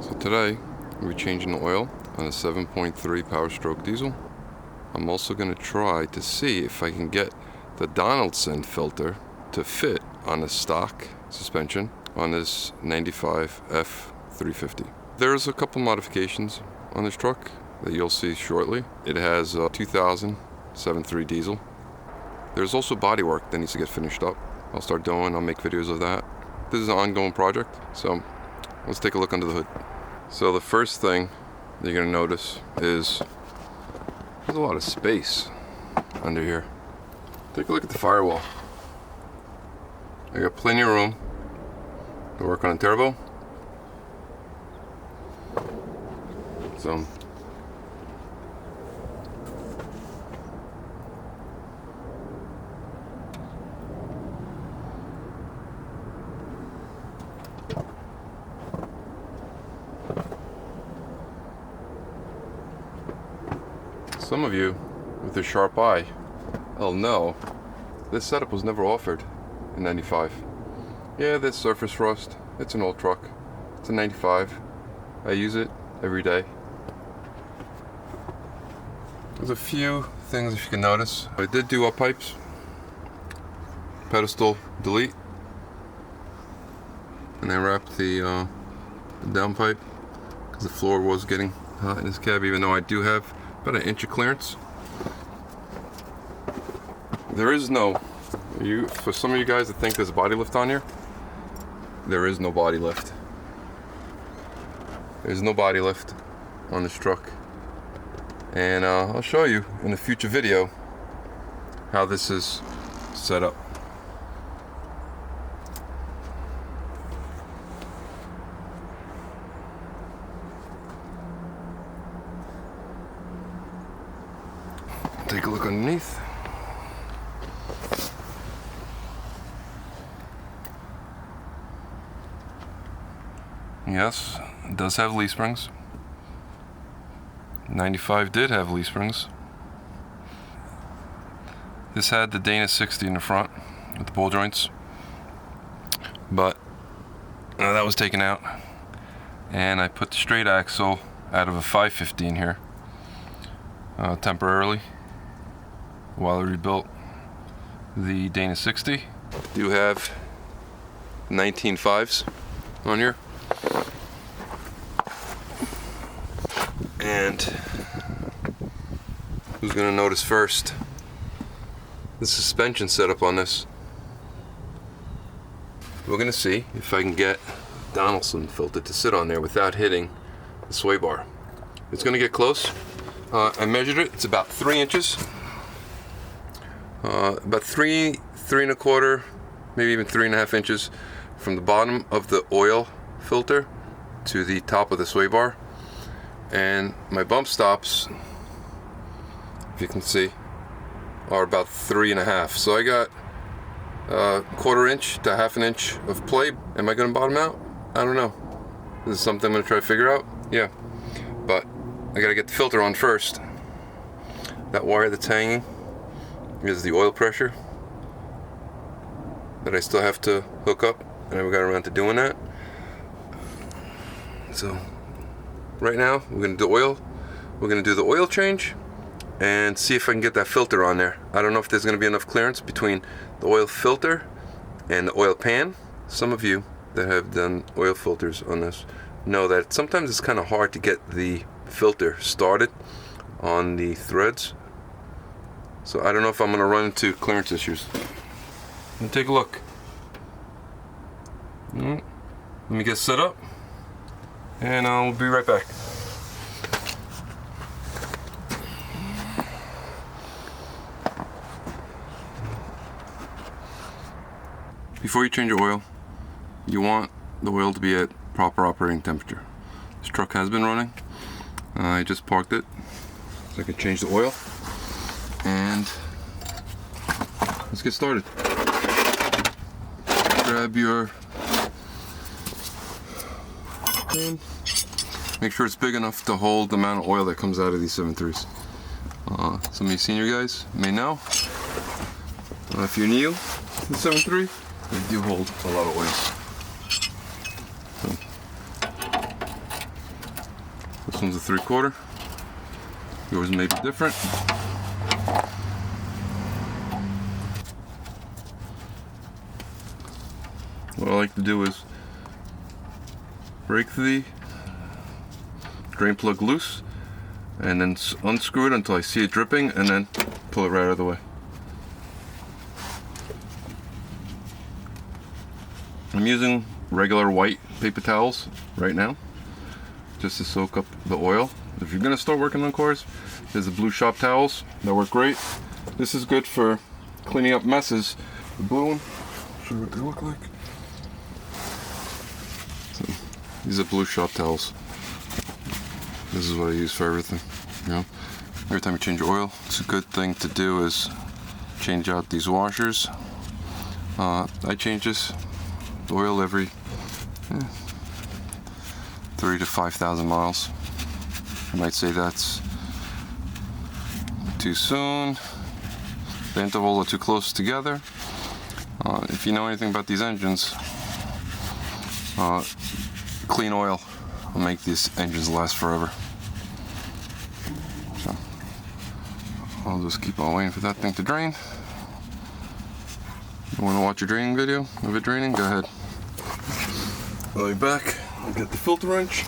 So today we're changing the oil on a 7.3 Powerstroke Diesel. I'm also going to try to see if I can get the Donaldson filter to fit on the stock suspension on this 95 F350. There's a couple modifications on this truck that you'll see shortly. It has a 2000 7.3 diesel. There's also body work that needs to get finished up. I'll start doing, I'll make videos of that. This is an ongoing project, so let's take a look under the hood. So the first thing you're going to notice is there's a lot of space under here. Take a look at the firewall. I got plenty of room to work on a turbo. So some of you with a sharp eye will know this setup was never offered in 95. Yeah, there's surface rust. It's an old truck. It's a 95. I use it every day. There's a few things if you can notice. I did do up pipes. Pedestal delete. And I wrapped the down pipe because the floor was getting hot in this cab, even though I do have about an inch of clearance. There is no, for some of you guys that think there's a body lift on here, there is no body lift. There's no body lift on this truck. And I'll show you in a future video how this is set up. Take a look underneath. Yes, it does have leaf springs. 95 did have leaf springs. This had the Dana 60 in the front with the ball joints, but that was taken out, and I put the straight axle out of a 550 in here temporarily while I rebuilt the Dana 60. Do have 19.5s on here. And who's gonna notice first the suspension setup on this? We're gonna see if I can get Donaldson filter to sit on there without hitting the sway bar. It's gonna get close. I measured it. It's about 3 inches. About three and a quarter, maybe even 3.5 inches from the bottom of the oil filter to the top of the sway bar. And my bump stops, if you can see, are about 3.5. So I got a 1/4 inch to 1/2 inch of play. Am I going to bottom out? I don't know. This is something I'm going to try to figure out. Yeah, but I got to get the filter on first. That wire that's hanging is the oil pressure that I still have to hook up. I never got around to doing that. So right now we're going to do oil. We're going to do the oil change and see if I can get that filter on there. I don't know if there's going to be enough clearance between the oil filter and the oil pan. Some of you that have done oil filters on this know that sometimes it's kind of hard to get the filter started on the threads. So I don't know if I'm going to run into clearance issues. Let me take a look. Let me get set up and I'll be right back. Before you change your oil, you want the oil to be at proper operating temperature. This truck has been running. I just parked it so I can change the oil, and let's get started. Grab your pan. Make sure it's big enough to hold the amount of oil that comes out of these 7.3s. Some of you senior guys may know. If you're new to the 7.3, they do hold a lot of oil. So, This one's a 3/4. Yours may be different. What I like to do is break the drain plug loose and then unscrew it until I see it dripping, and then pull it right out of the way. I'm using regular white paper towels right now just to soak up the oil. If you're gonna start working on cars, there's the blue shop towels that work great. This is good for cleaning up messes. The blue one, I'll show you what they look like. So, these are blue shop towels. This is what I use for everything. You know, every time you change your oil, it's a good thing to do is change out these washers. I change this oil every 3,000 to 5,000 miles. I might say that's too soon. The intervals are too close together. If you know anything about these engines, clean oil will make these engines last forever. So I'll just keep on waiting for that thing to drain. You want to watch a draining video of it draining? Go ahead. I'll be back. I'll get the filter wrench.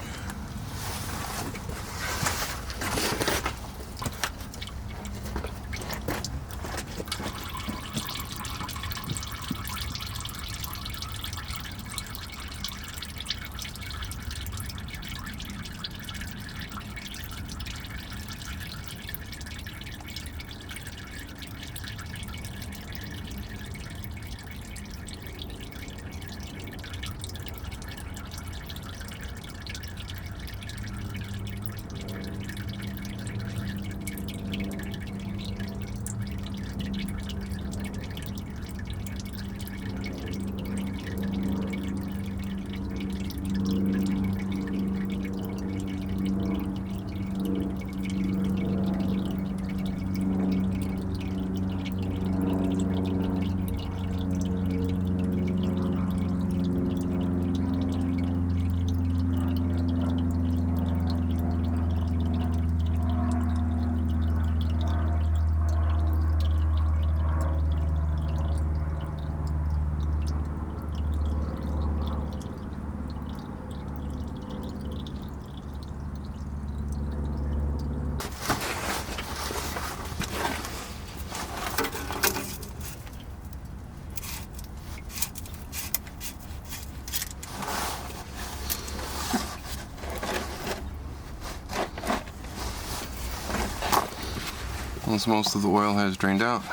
Once most of the oil has drained out,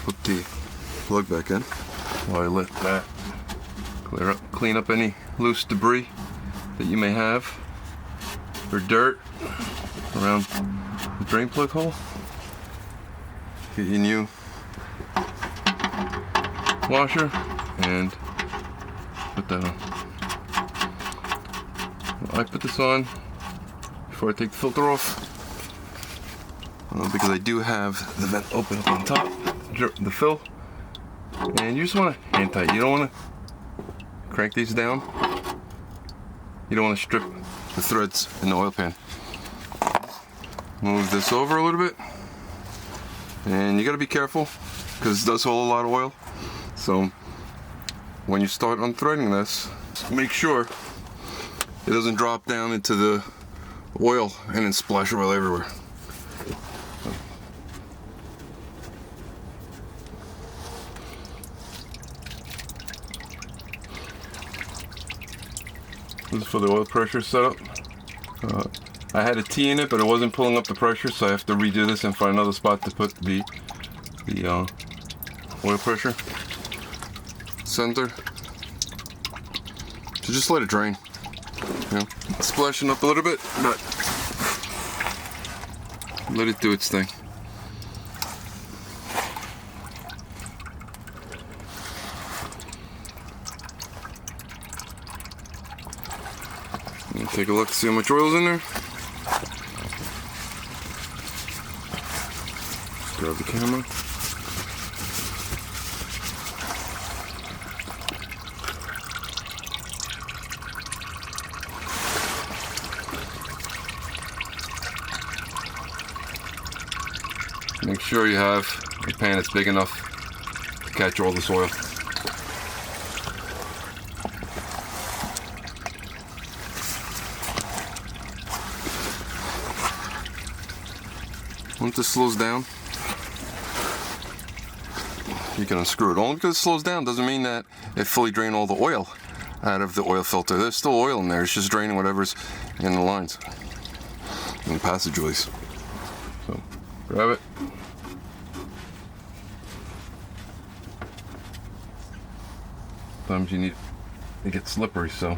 put the plug back in while I let that clean up any loose debris that you may have, or dirt around the drain plug hole. Get your new washer and put that on. I put this on before I take the filter off. Because I do have the vent open up on top, the fill, and you just want to hand tight. You don't want to crank these down. You don't want to strip the threads in the oil pan. Move this over a little bit, and you got to be careful because it does hold a lot of oil. So when you start unthreading this, make sure it doesn't drop down into the oil and then splash oil everywhere. This is for the oil pressure setup. I had a T in it, but it wasn't pulling up the pressure, so I have to redo this and find another spot to put the oil pressure sensor. So just let it drain. You know, splashing up a little bit, but let it do its thing. Take a look, see how much oil's in there. Grab the camera. Make sure you have a pan that's big enough to catch all this oil. Once this slows down, you can unscrew it. Only because it slows down doesn't mean that it fully drained all the oil out of the oil filter. There's still oil in there. It's just draining whatever's in the lines and the passageways. So grab it. Sometimes you need it gets slippery, so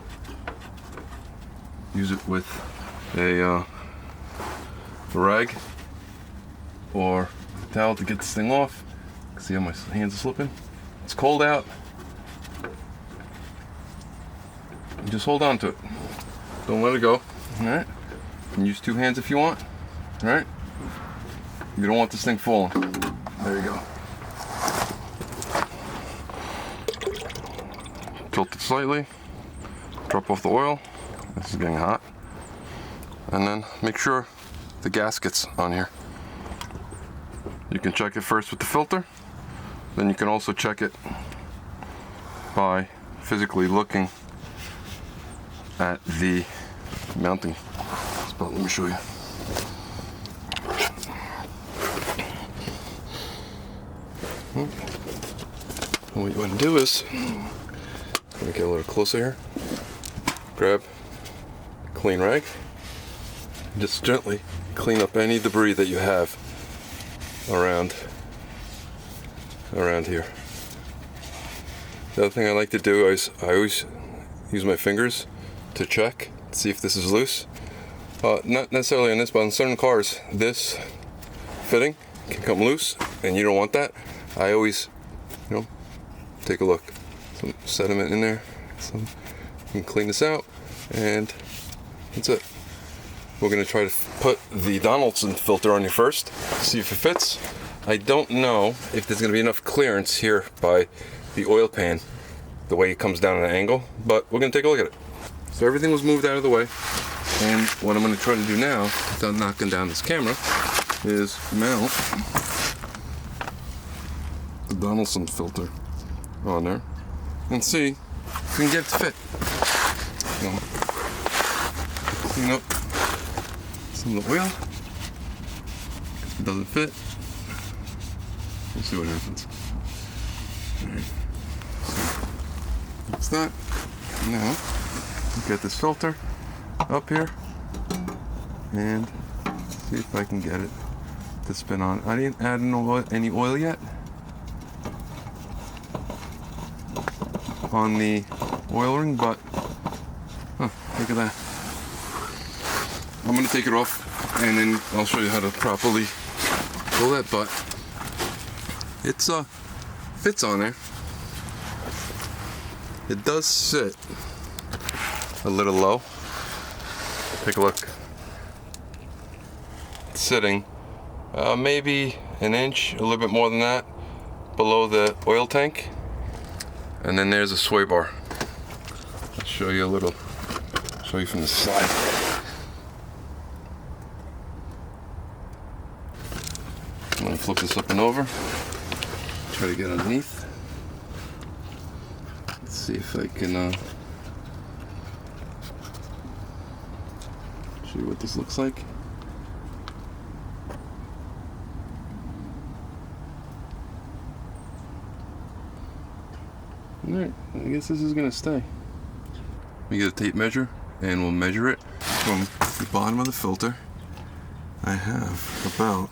use it with a rag or a towel to get this thing off. See how my hands are slipping? It's cold out. And just hold on to it. Don't let it go. Alright? You can use two hands if you want. Alright? You don't want this thing falling. There you go. Tilt it slightly. Drop off the oil. This is getting hot. And then make sure the gasket's on here. You can check it first with the filter. Then you can also check it by physically looking at the mounting spot. Let me show you. And what you want to do is, let me get a little closer here. Grab a clean rag and just gently clean up any debris that you have around here. The other thing I like to do is I always use my fingers to check, see if this is loose. Not necessarily on this, but on certain cars, this fitting can come loose, and you don't want that. I always, take a look. Some sediment in there. You can clean this out, and that's it. We're going to try to put the Donaldson filter on here first, see if it fits. I don't know if there's going to be enough clearance here by the oil pan, the way it comes down at an angle, but we're going to take a look at it. So everything was moved out of the way, and what I'm going to try to do now, without knocking down this camera, is mount the Donaldson filter on there and see if we can get it to fit. Clean up some of the oil. If it doesn't fit, we'll see what happens. Alright. So that's that. Now, get this filter up here and see if I can get it to spin on. I didn't add any oil yet on the oil ring, but look at that. I'm going to take it off and then I'll show you how to properly pull that, but it's fits on there. It does sit a little low. Take a look. It's sitting maybe an inch, a little bit more than that, below the oil tank. And then there's a sway bar. I'll show you from the side. I'm gonna flip this up and over. Try to get underneath. Let's see if I can show you what this looks like. Alright, I guess this is gonna stay. We get a tape measure and we'll measure it from the bottom of the filter. I have about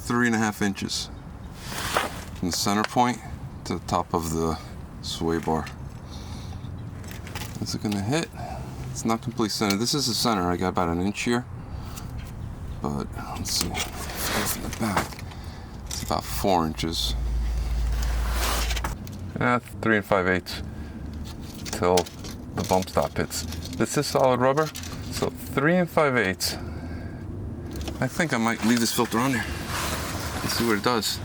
3.5 inches from the center point to the top of the sway bar. Is it gonna hit? It's not completely centered. This is the center. I got about an inch here, but let's see. From the back, it's about 4 inches. 3 5/8 till the bump stop hits. This is solid rubber, so 3 5/8. I think I might leave this filter on there. Let's see what it does.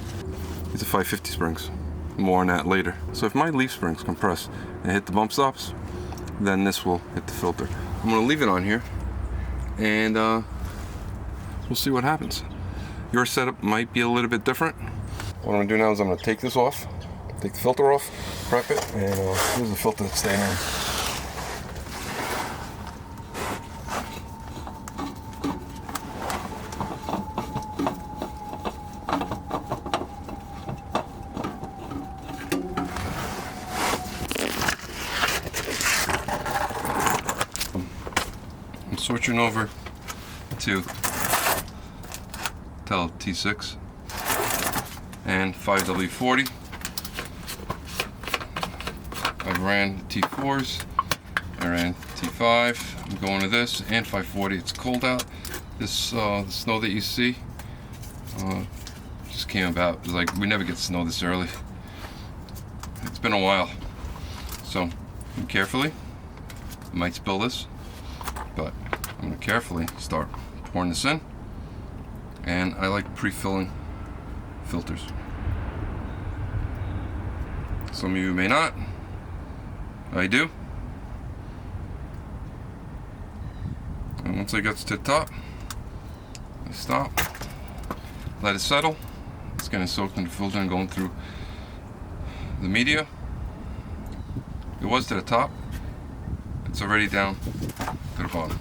These are 550 springs. More on that later. So if my leaf springs compress and hit the bump stops, then this will hit the filter. I'm going to leave it on here and we'll see what happens. Your setup might be a little bit different. What I'm gonna do now is I'm gonna take this off, take the filter off, prep it, and here's the filter that's staying in. I'm switching over to Rotella T6 and 5W40. I ran T4s, I ran T5, I'm going to this, and 540. It's cold out. This the snow that you see just came about. It's like we never get snow this early. It's been a while. So carefully, I might spill this, but I'm going to carefully start pouring this in. And I like pre-filling filters. Some of you may not. I do. And once it gets to the top, I stop, let it settle. It's getting soaked in the filter and going through the media. It was to the top. It's already down to the bottom.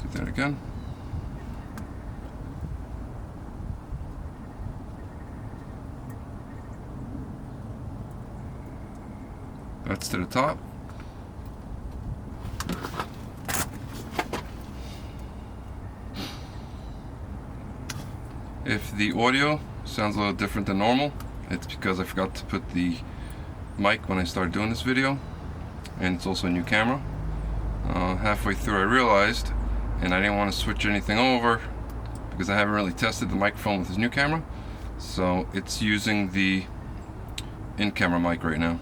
Do that again. That's to the top. If the audio sounds a little different than normal, it's because I forgot to put the mic when I started doing this video, and it's also a new camera. Halfway through I realized, and I didn't want to switch anything over because I haven't really tested the microphone with this new camera, so it's using the in-camera mic right now.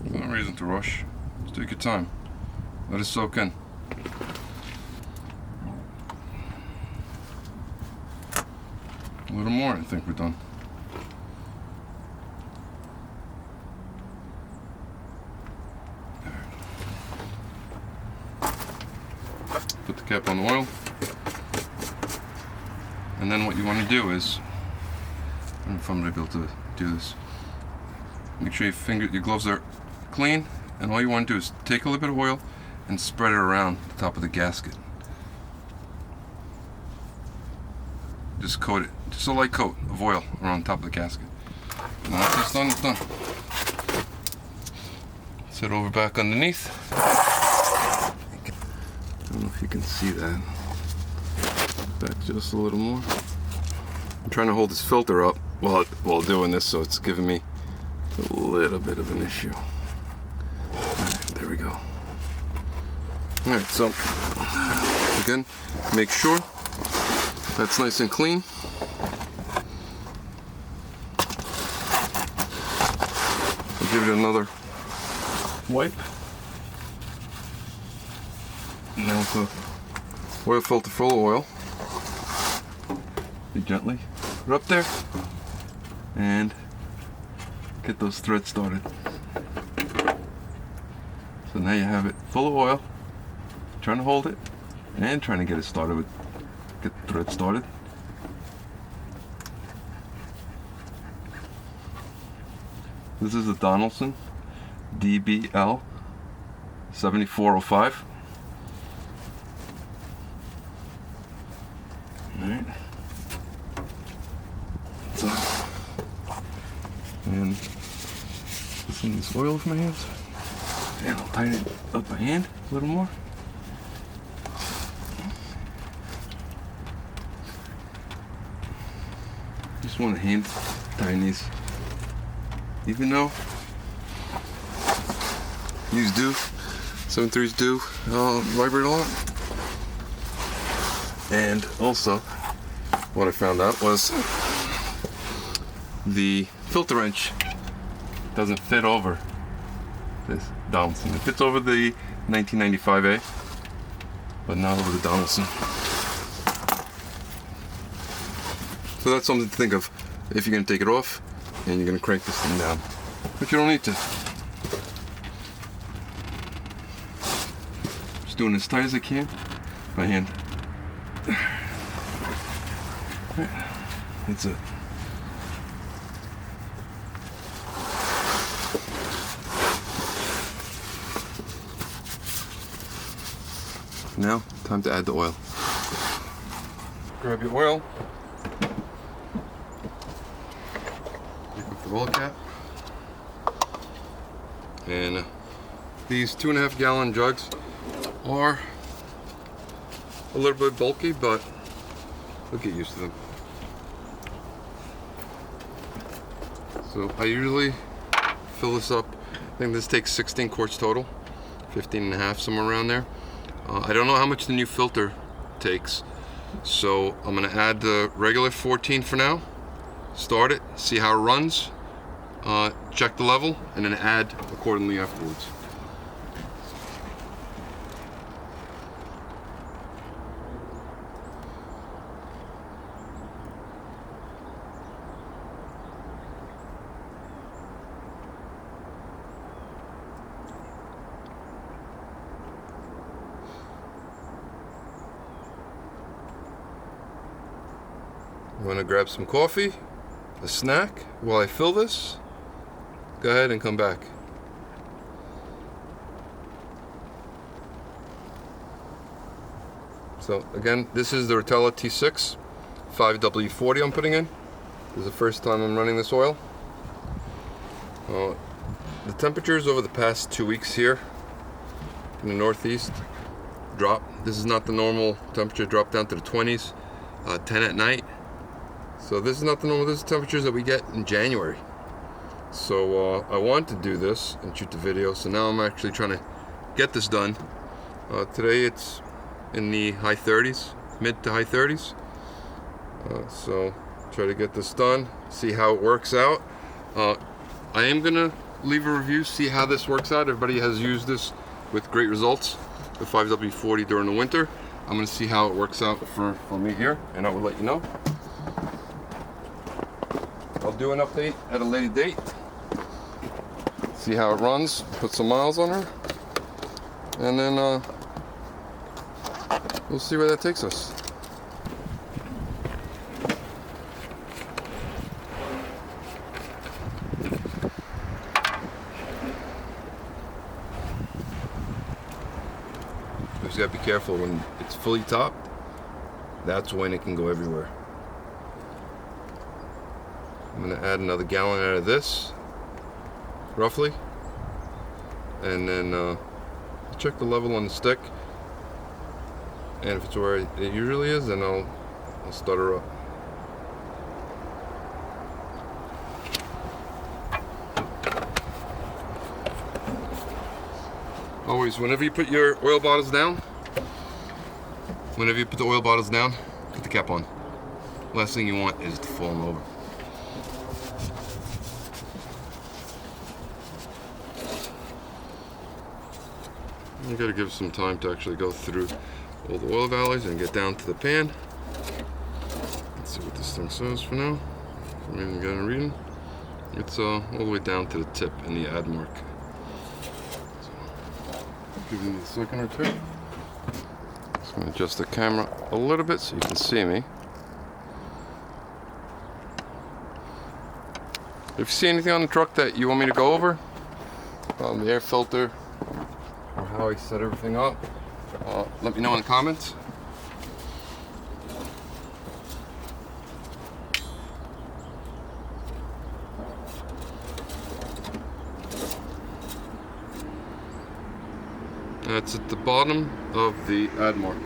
No reason to rush. Just take your time. Let it soak in. A little more, I think we're done. Put the cap on the oil. And then what you want to do is, I don't know if I'm going to be able to do this. Make sure your gloves are clean, and all you want to do is take a little bit of oil and spread it around the top of the gasket. Just coat it, just a light coat of oil around the top of the gasket. And once it's done, it's done. Set over back underneath. I don't know if you can see that. Back just a little more. I'm trying to hold this filter up while doing this, so it's giving me a little bit of an issue. Alright, there we go. Alright, so again, make sure that's nice and clean. I'll give it another wipe. Now with the oil filter full of oil, you gently put it up there and get those threads started. So now you have it full of oil, trying to hold it and trying to get it started get the thread started. This is a Donaldson DBL 7405. Alright. So, and some of this oil with my hands. And I'll tighten it up by hand a little more. Just want to hand tighten these. Even though these 7.3s do vibrate a lot. And also, what I found out was the filter wrench doesn't fit over this Donaldson. It fits over the 1995A, but not over the Donaldson. So that's something to think of if you're going to take it off and you're going to crank this thing down. But you don't need to. Just doing as tight as I can by hand. That's it. Now, time to add the oil. Grab your oil. Take off the oil cap. And these 2.5 gallon jugs are a little bit bulky, but we'll get used to them. So I usually fill this up. I think this takes 16 quarts total, 15.5, somewhere around there. I don't know how much the new filter takes, so I'm gonna add the regular 14 for now, start it, see how it runs, check the level, and then add accordingly afterwards. I'm gonna grab some coffee, a snack while I fill this. Go ahead and come back. So again, this is the Rotella T6 5W40 I'm putting in. This is the first time I'm running this oil. The temperatures over the past 2 weeks here in the Northeast dropped. This is not the normal temperature, dropped down to the 20s, 10 at night. So this is not the normal, this is temperatures that we get in January. So I wanted to do this and shoot the video, so now I'm actually trying to get this done. Today it's in the high 30s, mid to high 30s. So try to get this done, see how it works out. I am gonna leave a review, see how this works out. Everybody has used this with great results, the 5W40 during the winter. I'm gonna see how it works out for me here, and I will let you know. I'll do an update at a later date. See how it runs, put some miles on her, and then we'll see where that takes us. Just gotta be careful when it's fully topped. That's when it can go everywhere. I'm gonna add another gallon out of this, roughly, and then check the level on the stick. And if it's where it usually is, then I'll start her up. Always, whenever you put your oil bottles down, put the cap on. Last thing you want is to fall over. You gotta give some time to actually go through all the oil valleys and get down to the pan. Let's see what this thing says for now. I'm even getting a reading. It's all the way down to the tip in the add mark. So, give me a second or two. Just gonna adjust the camera a little bit so you can see me. If you see anything on the truck that you want me to go over, the air filter, or how I set everything up, let me know in the comments. That's at the bottom of the add mark.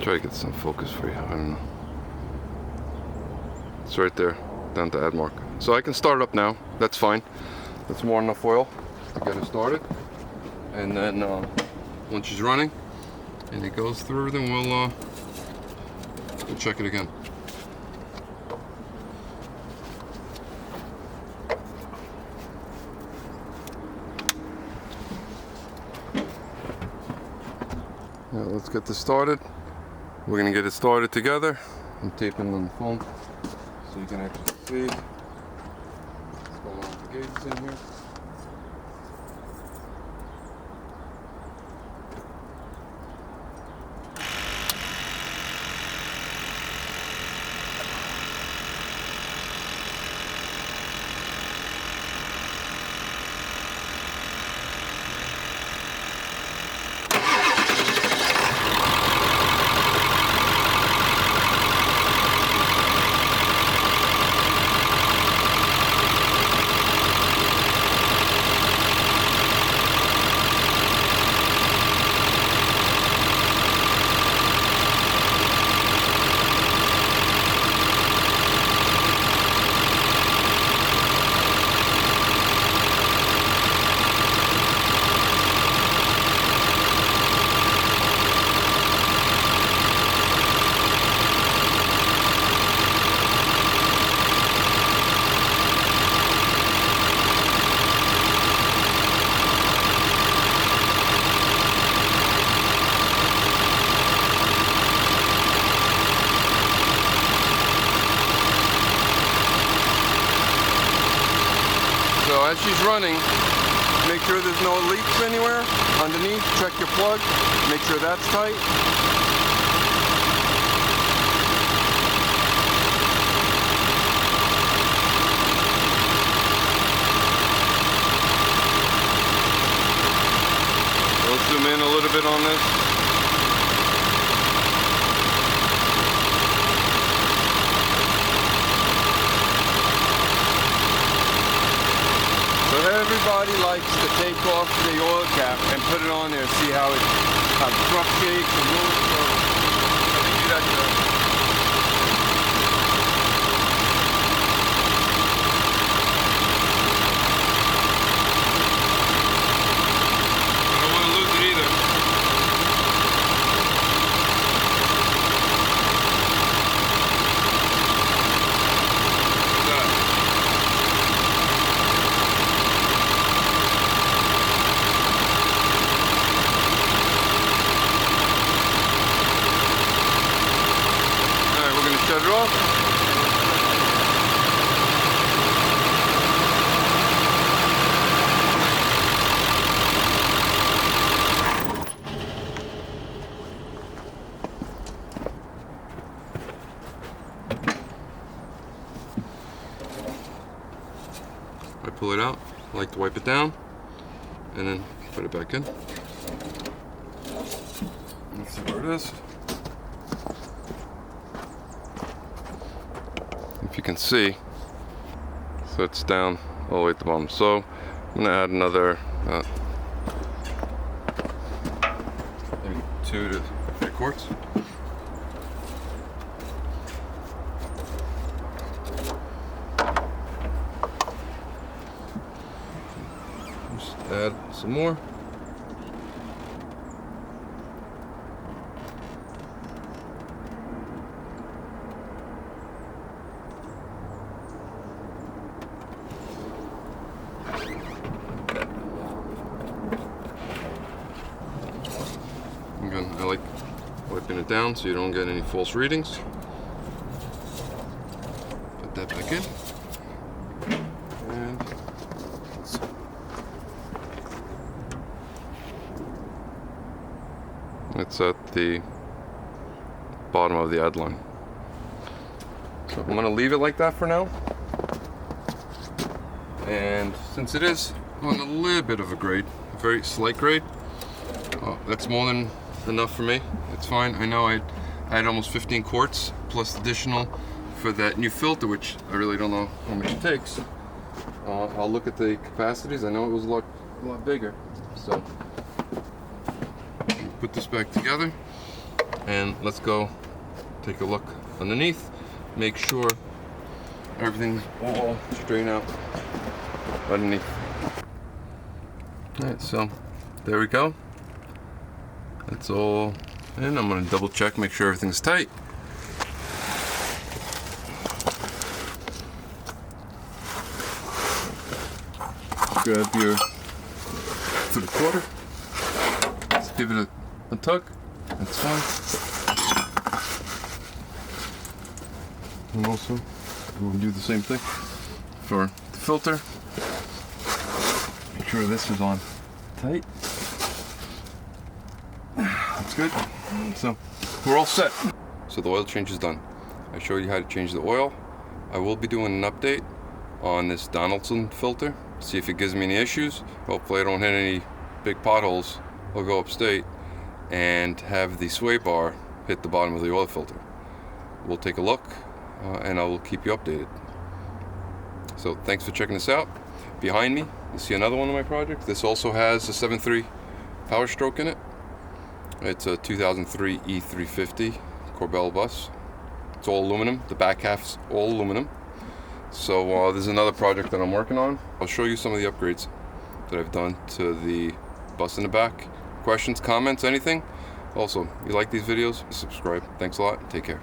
Try to get some focus for you, I don't know. It's right there, down to add mark. So I can start it up now, that's fine. That's more than enough oil to get it started. And then once she's running and it goes through, then we'll check it again. Now let's get this started. we're gonna get it started together. I'm taping on the phone so you can actually see what's going on with the gauges in here. So as she's running, make sure there's no leaks anywhere underneath. Check your plug, make sure that's tight. We'll zoom in a little bit on this. Everybody likes to take off the oil cap and put it on there, see how it shakes and moves. So let me do that now. I don't want to lose it either. Shut it off. I pull it out, I like to wipe it down and then put it back in. Let's see where it is. If you can see, so it's down all the way at the bottom. So I'm gonna add another maybe 2 to 3 quarts. Just add some more. I like wiping it down so you don't get any false readings. Put that back in. And it's at the bottom of the add line. So I'm going to leave it like that for now. And since it is on a little bit of a grade, a very slight grade, that's more than enough for me. It's fine. I know I had almost 15 quarts plus additional for that new filter, which I really don't know how much it takes. I'll look at the capacities. I know it was a lot bigger. So put this back together and let's go take a look underneath. Make sure everything's all straight out underneath. Alright, so there we go. That's all in. I'm going to double check, make sure everything's tight. Grab your 3/4. Let's give it a tug. That's fine. And also, we'll do the same thing for the filter. Make sure this is on tight. That's good. So we're all set. So the oil change is done. I showed you how to change the oil. I will be doing an update on this Donaldson filter, see if it gives me any issues. Hopefully I don't hit any big potholes. I'll go upstate and have the sway bar hit the bottom of the oil filter. We'll take a look and I will keep you updated. So thanks for checking this out. Behind me, you see another one of my projects. This also has a 7.3 Powerstroke in it. It's a 2003 E350 Corbel bus. It's all aluminum. The back half's all aluminum. So there's another project that I'm working on. I'll show you some of the upgrades that I've done to the bus in the back. Questions, comments, anything? Also, you like these videos, subscribe. Thanks a lot. Take care.